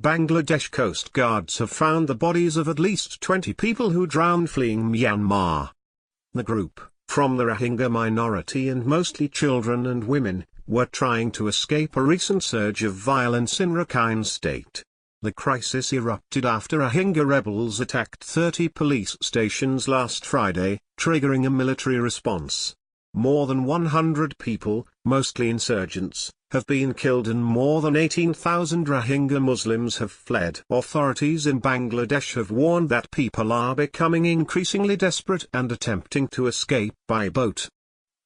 Bangladesh Coast Guards have found the bodies of at least 20 people who drowned fleeing Myanmar. The group, from the Rohingya minority and mostly children and women, were trying to escape a recent surge of violence in Rakhine state. The crisis erupted after Rohingya rebels attacked 30 police stations last Friday, triggering a military response. More than 100 people, mostly insurgents, have been killed and more than 18,000 Rohingya Muslims have fled. Authorities in Bangladesh have warned that people are becoming increasingly desperate and attempting to escape by boat.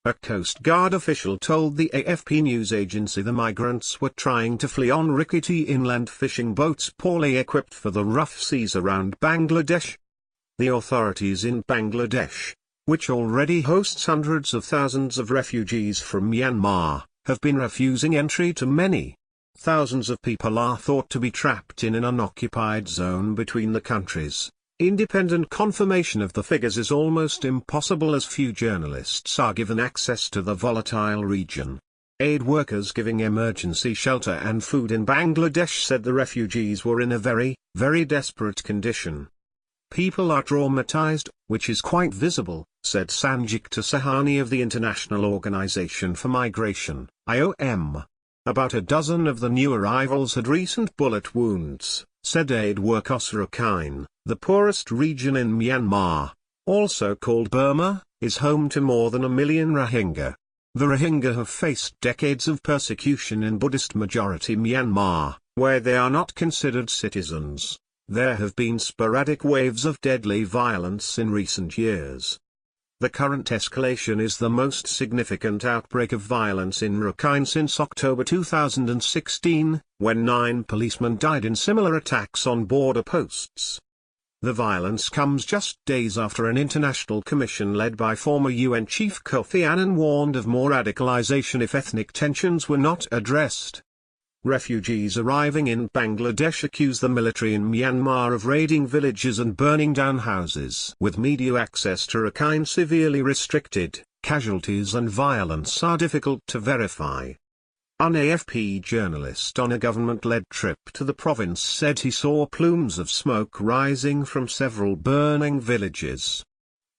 A Coast Guard official told the AFP news agency the migrants were trying to flee on rickety inland fishing boats poorly equipped for the rough seas around Bangladesh. The authorities in Bangladesh, which already hosts hundreds of thousands of refugees from Myanmar, have been refusing entry to many. Thousands of people are thought to be trapped in an unoccupied zone between the countries. Independent confirmation of the figures is almost impossible as few journalists are given access to the volatile region. Aid workers giving emergency shelter and food in Bangladesh said the refugees were in a very, very desperate condition. People are traumatized, which is quite visible, said Sanjukta Sahani of the International Organization for Migration, IOM. About a dozen of the new arrivals had recent bullet wounds, said aid workers. Rakhine, the poorest region in Myanmar, also called Burma, is home to more than 1 million Rohingya. The Rohingya have faced decades of persecution in Buddhist-majority Myanmar, where they are not considered citizens. There have been sporadic waves of deadly violence in recent years. The current escalation is the most significant outbreak of violence in Rakhine since October 2016, when 9 policemen died in similar attacks on border posts. The violence comes just days after an international commission led by former UN Chief Kofi Annan warned of more radicalization if ethnic tensions were not addressed. Refugees arriving in Bangladesh accuse the military in Myanmar of raiding villages and burning down houses. With media access to Rakhine severely restricted, casualties and violence are difficult to verify. An AFP journalist on a government-led trip to the province said he saw plumes of smoke rising from several burning villages.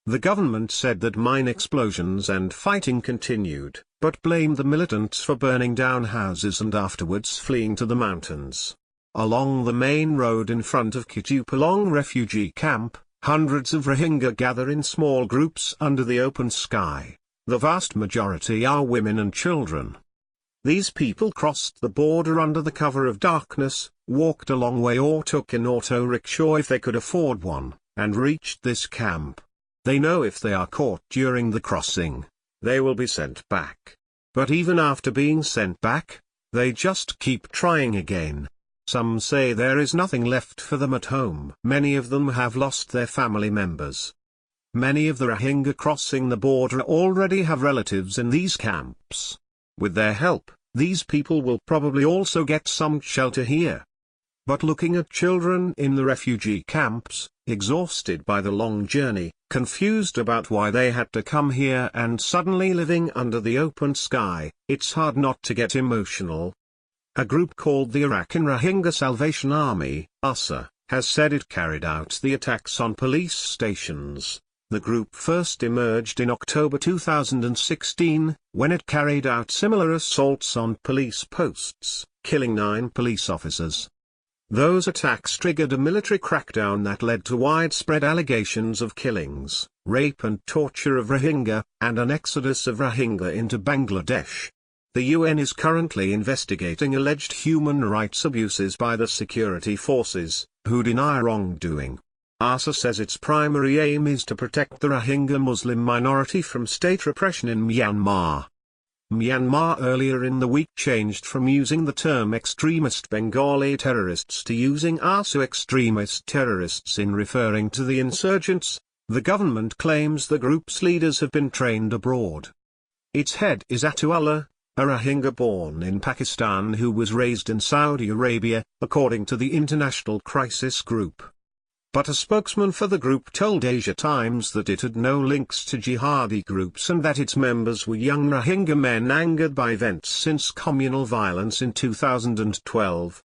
The government said that mine explosions and fighting continued, but blamed the militants for burning down houses and afterwards fleeing to the mountains. Along the main road in front of Kitupalong refugee camp, hundreds of Rohingya gather in small groups under the open sky. The vast majority are women and children. These people crossed the border under the cover of darkness, walked a long way or took an auto rickshaw if they could afford one, and reached this camp. They know if they are caught during the crossing, they will be sent back. But even after being sent back, they just keep trying again. Some say there is nothing left for them at home. Many of them have lost their family members. Many of the Rohingya crossing the border already have relatives in these camps. With their help, these people will probably also get some shelter here. But looking at children in the refugee camps, exhausted by the long journey, confused about why they had to come here and suddenly living under the open sky, it's hard not to get emotional. A group called the Arakan Rohingya Salvation Army, ASA, has said it carried out the attacks on police stations. The group first emerged in October 2016, when it carried out similar assaults on police posts, killing 9 police officers. Those attacks triggered a military crackdown that led to widespread allegations of killings, rape and torture of Rohingya, and an exodus of Rohingya into Bangladesh. The UN is currently investigating alleged human rights abuses by the security forces, who deny wrongdoing. ASA says its primary aim is to protect the Rohingya Muslim minority from state repression in Myanmar. Myanmar earlier in the week changed from using the term extremist Bengali terrorists to using ASA extremist terrorists in referring to the insurgents. The government claims the group's leaders have been trained abroad. Its head is Atullah, a Rohingya born in Pakistan who was raised in Saudi Arabia, according to the International Crisis Group. But a spokesman for the group told Asia Times that it had no links to jihadi groups and that its members were young Rohingya men angered by events since communal violence in 2012.